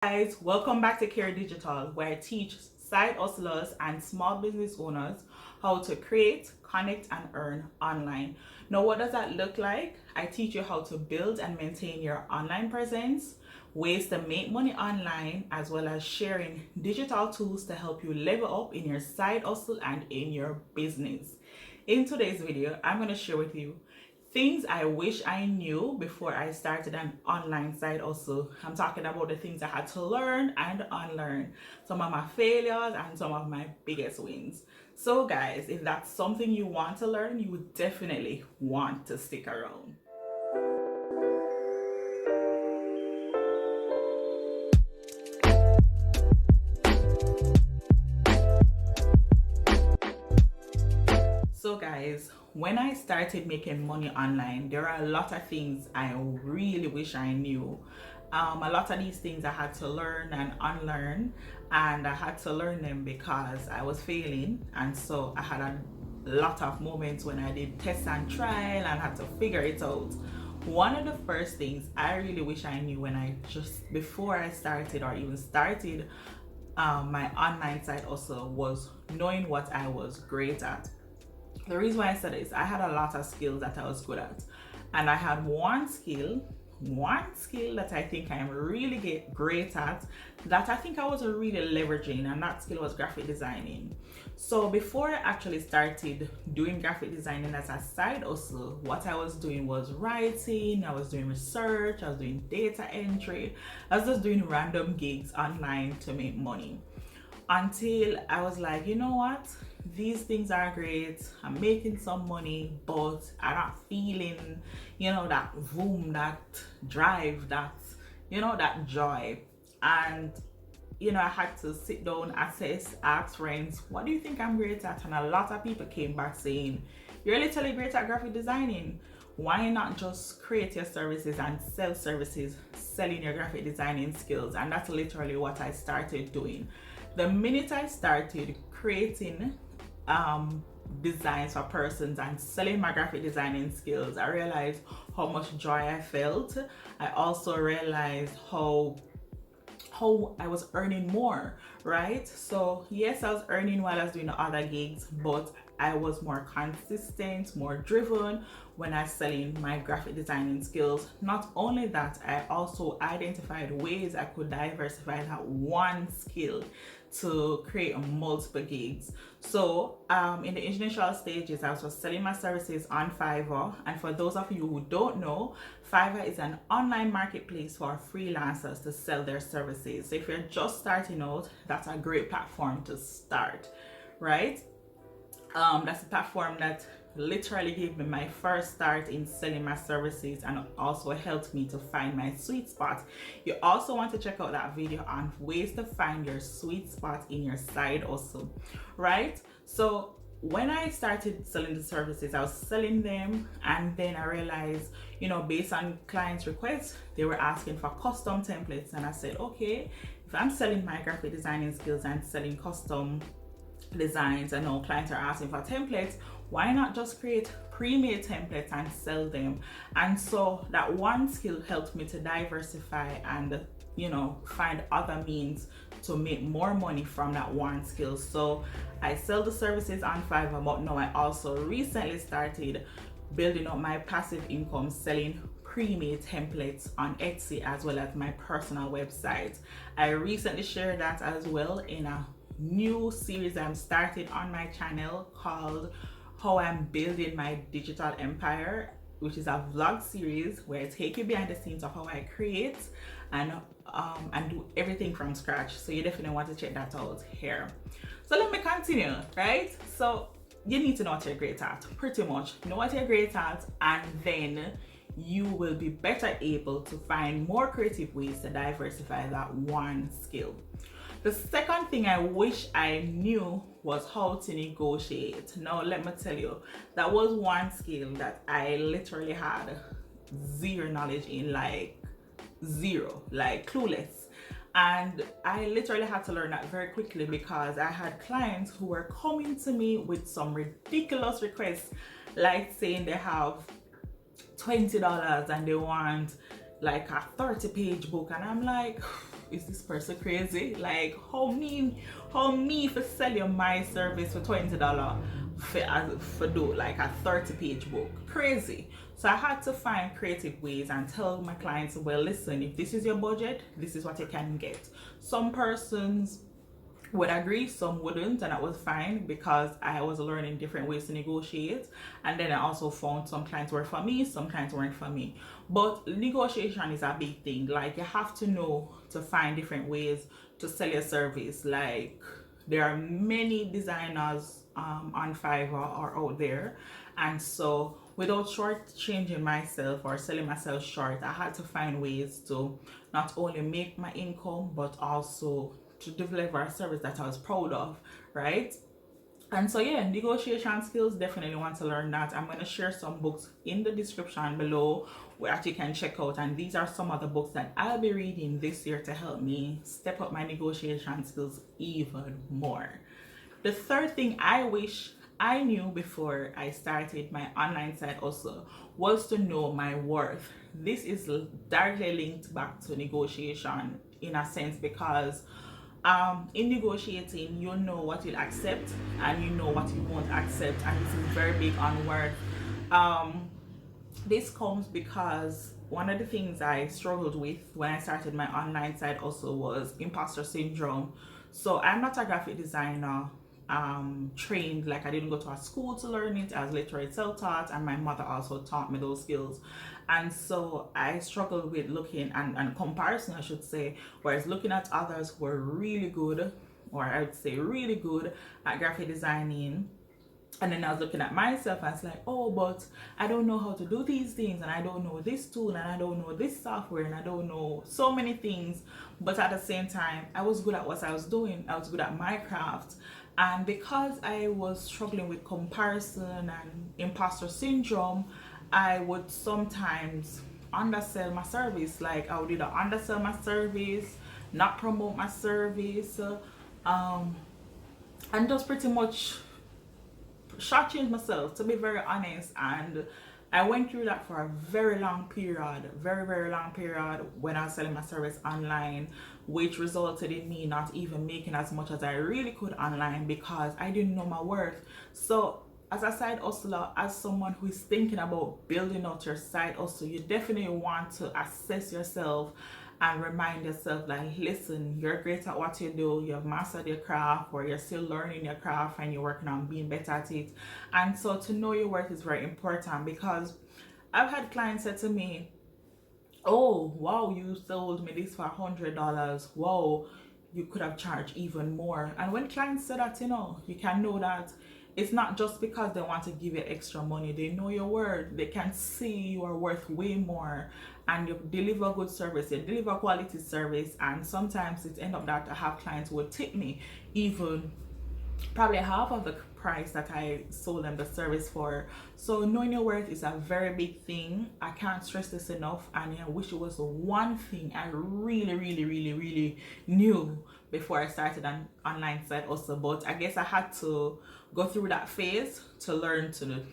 Guys, welcome back to Carey Digital, where I teach side hustlers and small business owners how to create, connect, and earn online. Now, what does that look like? I teach you how to build and maintain your online presence, ways to make money online, as well as sharing digital tools to help you level up in your side hustle and in your business. In today's video, I'm going to share with you things I wish I knew before I started an online side hustle. I'm talking about the things I had to learn and unlearn, some of my failures and some of my biggest wins. So guys, if that's something you want to learn, you would definitely want to stick around. So guys, when I started making money online, there are a lot of things I really wish I knew. A lot of these things I had to learn and unlearn, and I had to learn them because I was failing, and so I had a lot of moments when I did test and trial and had to figure it out. One of the first things I really wish I knew before I started or even started my online site also was knowing what I was great at. The reason why I said it is I had a lot of skills that I was good at, and I had one skill that I think I'm really great at, that I think I was really leveraging, and that skill was graphic designing. So before I actually started doing graphic designing as a side hustle, what I was doing was writing, I was doing research, I was doing data entry, I was just doing random gigs online to make money, until I was like, you know what, these things are great, I'm making some money, but I'm not feeling, that boom, that drive, that joy. And I had to sit down, assess, ask friends, what do you think I'm great at? And a lot of people came back saying, you're literally great at graphic designing. Why not just create your services and sell services, selling your graphic designing skills? And that's literally what I started doing. The minute I started creating designs for persons and selling my graphic designing skills, I realized how much joy I felt. I also realized how I was earning more, right? So yes, I was earning while I was doing the other gigs, but I was more consistent, more driven when I was selling my graphic designing skills. Not only that, I also identified ways I could diversify that one skill to create multiple gigs. So in the initial stages, I was selling my services on Fiverr. And for those of you who don't know, Fiverr is an online marketplace for freelancers to sell their services. So if you're just starting out, that's a great platform to start, right? That's a platform that literally gave me my first start in selling my services and also helped me to find my sweet spot. You also want to check out that video on ways to find your sweet spot in your side hustle, right? So when I started selling the services, I was selling them, and then I realized, based on clients' requests, they were asking for custom templates, and I said, okay, if I'm selling my graphic designing skills and selling custom designs, and all clients are asking for templates, why not just create pre-made templates and sell them? And so that one skill helped me to diversify and find other means to make more money from that one skill. So I sell the services on Fiverr, but now I also recently started building up my passive income selling pre-made templates on Etsy as well as my personal website. I recently shared that as well in a new series I'm starting on my channel called How I'm Building My Digital Empire, which is a vlog series where I take you behind the scenes of how I create and do everything from scratch. So you definitely want to check that out here. So let me continue, right? So you need to know what you're great at, pretty much. Know what you're great at, and then you will be better able to find more creative ways to diversify that one skill. The second thing I wish I knew was how to negotiate. Now, let me tell you, that was one skill that I literally had zero knowledge in, like clueless. And I literally had to learn that very quickly because I had clients who were coming to me with some ridiculous requests, like saying they have $20 and they want like a 30-page book, and I'm like, is this person crazy? Like, how me for sell you my service for $20 for do like a 30-page book? Crazy. So I had to find creative ways and tell my clients, well, listen, if this is your budget, this is what you can get. Some persons would agree, some wouldn't, and that was fine because I was learning different ways to negotiate. And then I also found some clients were for me, some clients weren't for me. But negotiation is a big thing. Like, you have to know to find different ways to sell your service. Like, there are many designers on Fiverr or out there, and so without shortchanging myself or selling myself short, I had to find ways to not only make my income but also to deliver a service that I was proud of, right? And so yeah, negotiation skills, definitely want to learn that. I'm going to share some books in the description below where you can check out, and these are some of the books that I'll be reading this year to help me step up my negotiation skills even more. The third thing I wish I knew before I started my online side hustle was to know my worth. This is directly linked back to negotiation in a sense, because in negotiating, you know what you'll accept and you know what you won't accept, and this is very big on worth. This comes because one of the things I struggled with when I started my online side also was imposter syndrome. So I'm not a graphic designer trained, like I didn't go to a school to learn it. I was literally self-taught, and my mother also taught me those skills. And so I struggled with looking and comparison, I should say, whereas looking at others who were really good, or I would say really good at graphic designing, and then I was looking at myself and it's like, oh, but I don't know how to do these things, and I don't know this tool, and I don't know this software, and I don't know so many things. But at the same time, I was good at what I was doing. I was good at my craft. And because I was struggling with comparison and imposter syndrome, I would sometimes undersell my service. Like, I would either undersell my service, not promote my service, and just pretty much shortchange myself, to be very honest. And I went through that for a very long period, very long period, when I was selling my service online, which resulted in me not even making as much as I really could online because I didn't know my worth. So as a side hustler, as someone who is thinking about building out your side hustle, you definitely want to assess yourself and remind yourself, like, listen, you're great at what you do, you have mastered your craft, or you're still learning your craft and you're working on being better at it. And so to know your worth is very important, because I've had clients say to me, oh wow, you sold me this for $100, wow, you could have charged even more. And when clients say that, you can know that it's not just because they want to give you extra money. They know your worth. They can see you are worth way more, and you deliver good service, you deliver quality service. And sometimes it ends up that I have clients who would tip me even probably half of the price that I sold them the service for. So knowing your worth is a very big thing. I can't stress this enough, and I wish it was the one thing I really knew before I started an online site also. But I guess I had to go through that phase to learn to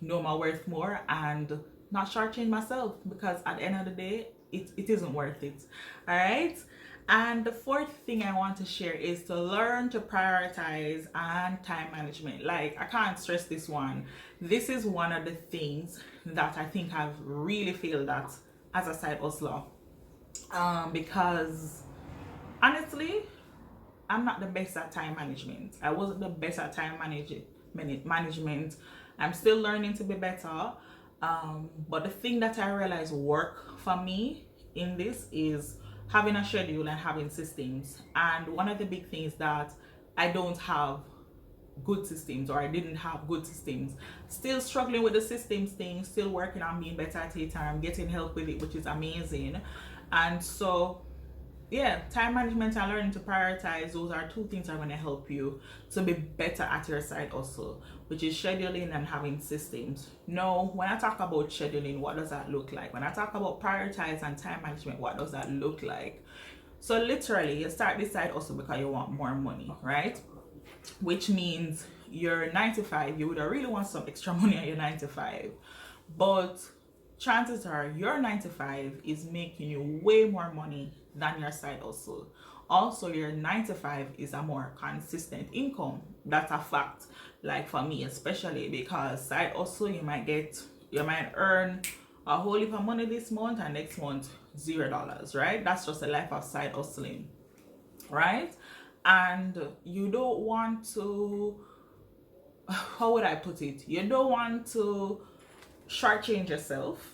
know my worth more and not shortchange myself, because at the end of the day, it isn't worth it. All right. And the fourth thing I want to share is to learn to prioritize and time management. Like, I can't stress this one. This is one of the things that I think I've really failed at as a side hustler. Because honestly, I'm not the best at time management. I wasn't the best at time management. I'm still learning to be better. But the thing that I realized work for me in this is having a schedule and having systems. And one of the big things that I don't have good systems, or I didn't have good systems. Still struggling with the systems thing, still working on being better at it, and I'm getting help with it, which is amazing. And so yeah, time management and learning to prioritize, those are two things that are going to help you to be better at your side also, which is scheduling and having systems. Now, when I talk about scheduling, what does that look like? When I talk about prioritize and time management, what does that look like? So literally, you start this side also because you want more money, right? Which means your 9 to 5, you would really want some extra money at your 9 to 5. But chances are your 9 to 5 is making you way more money than your side hustle. Also, your 9 to 5 is a more consistent income. That's a fact. Like for me, especially because side hustle, you might earn a whole heap of money this month and next month $0, right? That's just the life of side hustling, right? And you don't want to, how would I put it? You don't want to shortchange yourself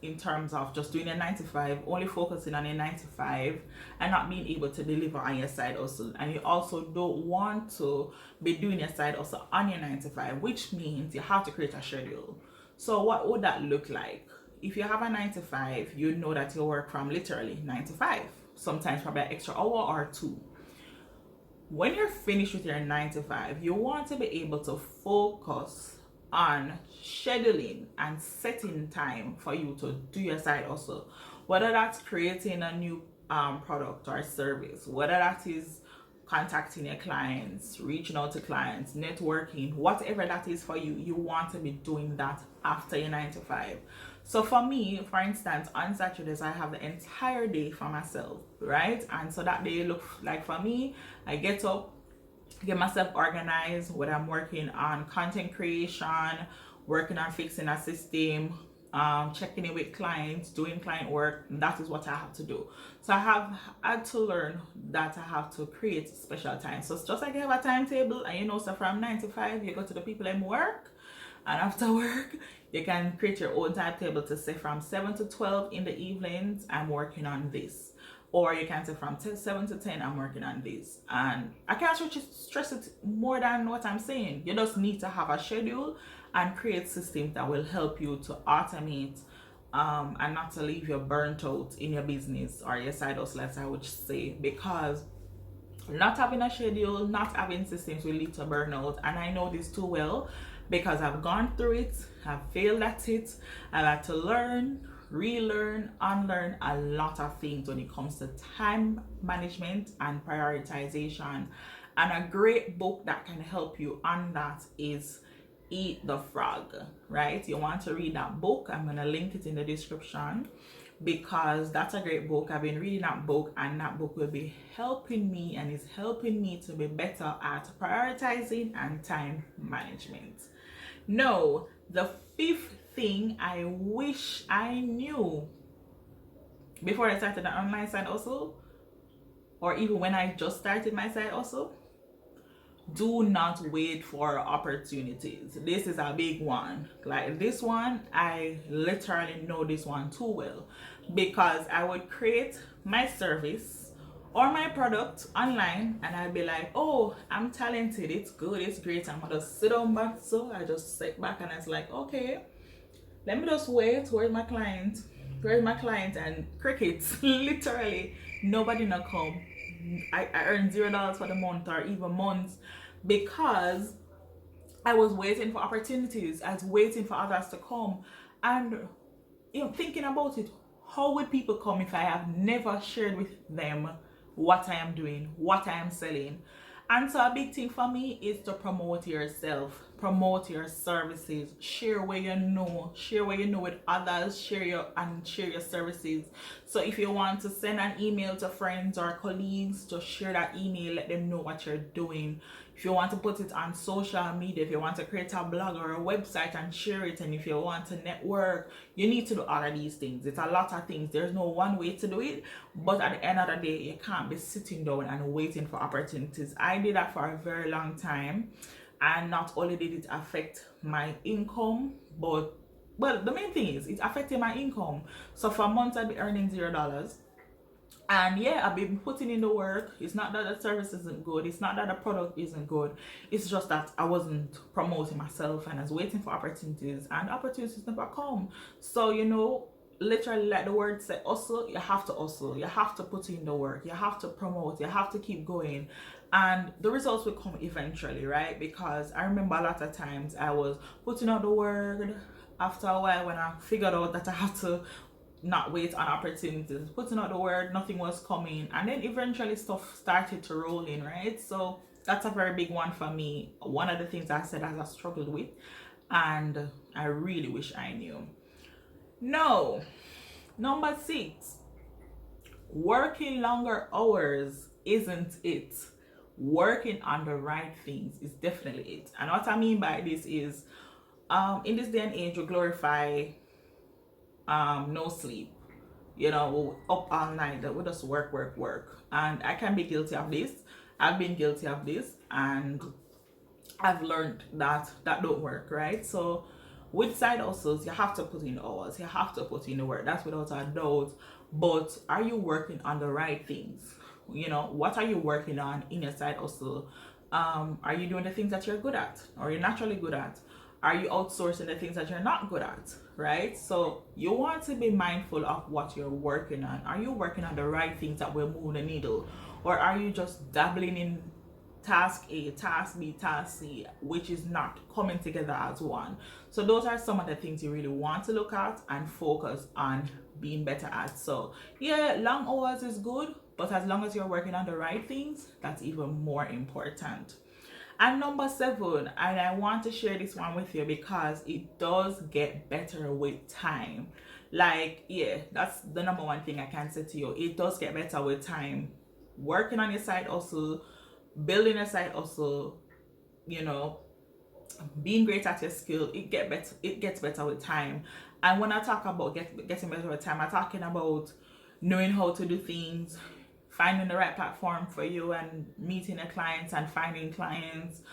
in terms of just doing a 9 to 5, only focusing on a 9 to 5 and not being able to deliver on your side hustle. And you also don't want to be doing your side hustle on your 9 to 5, which means you have to create a schedule. So what would that look like? If you have a 9 to 5, you know that you work from literally 9 to 5, sometimes probably an extra hour or two. When you're finished with your 9 to 5, you want to be able to focus on scheduling and setting time for you to do your side hustle, whether that's creating a new product or service, whether that is contacting your clients, reaching out to clients, networking, whatever that is for you, you want to be doing that after your 9 to 5. So for me, for instance, on Saturdays, I have the entire day for myself, right? And so that day look like for me, I get up, get myself organized, whether I'm working on content creation, working on fixing a system, checking in with clients, doing client work. That is what I have to do. So I have had to learn that I have to create special time. So it's just like you have a timetable, and so from 9 to 5 you go to the people in work, and after work you can create your own timetable to say from 7 to 12 in the evenings I'm working on this, or you can say from 7 to 10 I'm working on this. And I can't stress it more than what I'm saying. You just need to have a schedule and create systems that will help you to automate and not to leave you burnt out in your business or your side hustle, as I would say, because not having a schedule, not having systems will lead to burnout. And I know this too well because I've gone through it, I've failed at it, I've had to learn, relearn, unlearn a lot of things when it comes to time management and prioritization. And a great book that can help you on that is Eat the Frog, right? You want to read that book. I'm going to link it in the description because that's a great book. I've been reading that book, and that book will be helping me and is helping me to be better at prioritizing and time management. Now, the fifth thing I wish I knew before I started the online side hustle, or even when I just started my side hustle: do not wait for opportunities. This is a big one. Like this one, I literally know this one too well, because I would create my service or my product online and I'd be like, oh, I'm talented, it's good, it's great, I'm gonna sit on back. So I just sit back and I was like, okay, let me just wait. Where's my client? And crickets. Literally nobody not come. I earned $0 for the month or even months, because I was waiting for opportunities. I was waiting for others to come. And thinking about it, how would people come if I have never shared with them what I am doing, what I am selling? And so a big thing for me is to promote yourself, promote your services, share what you know with others, share your services. So if you want to send an email to friends or colleagues, just share that email, let them know what you're doing. If you want to put it on social media, if you want to create a blog or a website and share it, and if you want to network, you need to do all of these things. It's a lot of things. There's no one way to do it, but at the end of the day, you can't be sitting down and waiting for opportunities. I did that for a very long time, and not only did it affect my income, but the main thing is it affected my income. So for months I'd be earning $0. And yeah, I've been putting in the work. It's not that the service isn't good, it's not that the product isn't good, it's just that I wasn't promoting myself and I was waiting for opportunities, and opportunities never come. So literally, like the word said, hustle. You have to hustle, you have to put in the work, you have to promote, you have to keep going, and the results will come eventually, right? Because I remember a lot of times I was putting out the work. After a while, when I figured out that I had to not wait on opportunities, putting out the word, nothing was coming, and then eventually stuff started to roll in, right? So that's a very big one for me. One of the things I said as I struggled with, and I really wish I knew. No. Number 6, working longer hours isn't it. Working on the right things is definitely it. And what I mean by this is, in this day and age, we glorify no sleep. You know, up all night, that we just work. And I can be guilty of this. I've been guilty of this, and I've learned that that don't work, right? So with side hustles, you have to put in hours, you have to put in the work. That's without a doubt. But are you working on the right things? You know, what are you working on in your side hustle? Are you doing the things that you're good at, or you're naturally good at? Are you outsourcing the things that you're not good at, right? So you want to be mindful of what you're working on. Are you working on the right things that will move the needle, or are you just dabbling in task A, task B, task C, which is not coming together as one? So those are some of the things you really want to look at and focus on being better at. So yeah, long hours is good, but as long as you're working on the right things, that's even more important. And number 7, and I want to share this one with you because it does get better with time. Like, yeah, that's the number one thing I can say to you. It does get better with time. Working on your side also, building a side also, you know, being great at your skill, it gets better with time. And when I talk about getting better with time, I'm talking about knowing how to do things, finding the right platform for you and meeting the clients and finding clients,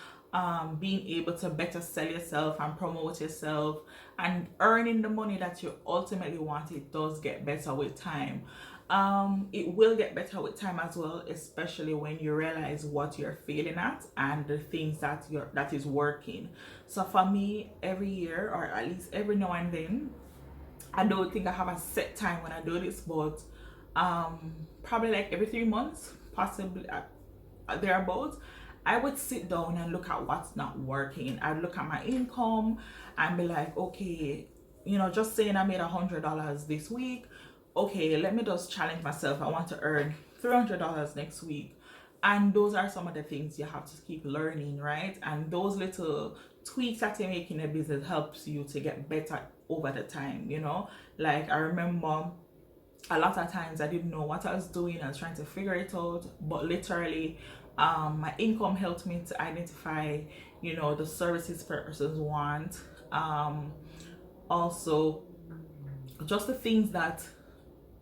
being able to better sell yourself and promote yourself and earning the money that you ultimately want. It does get better with time. It will get better with time as well, especially when you realize what you're failing at and the things that is working. So for me, every year, or at least every now and then, I don't think I have a set time when I do this, but probably like every 3 months, possibly thereabouts, I would sit down and look at what's not working. I'd look at my income and be like, okay, you know, just saying I made $100 this week. Okay, let me just challenge myself. I want to earn $300 next week. And those are some of the things you have to keep learning, right? And those little tweaks that you make in a business helps you to get better over the time, you know? Like, I remember a lot of times I didn't know what I was doing. I was trying to figure it out, but literally my income helped me to identify, you know, the services persons want. Also, just the things that,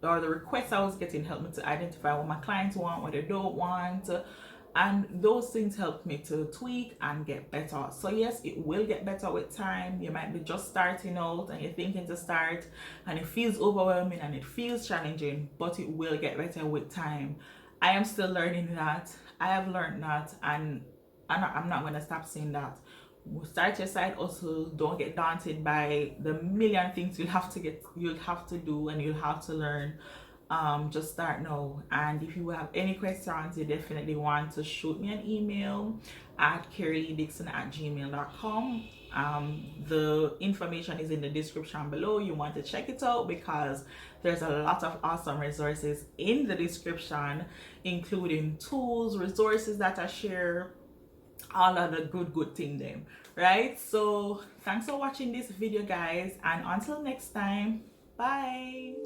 or the requests I was getting helped me to identify what my clients want, what they don't want. And those things helped me to tweak and get better. So yes, it will get better with time. You might be just starting out and you're thinking to start and it feels overwhelming and it feels challenging, but it will get better with time. I am still learning that. I have learned that, and I'm not going to stop saying that. Start your side also. Don't get daunted by the million things you'll have to do and you'll have to learn. Just start now. And if you have any questions, you definitely want to shoot me an email at carey.dixon@gmail.com. The information is in the description below. You want to check it out because there's a lot of awesome resources in the description, including tools, resources that I share, all of the good thing them, right? So thanks for watching this video, guys, and until next time, bye.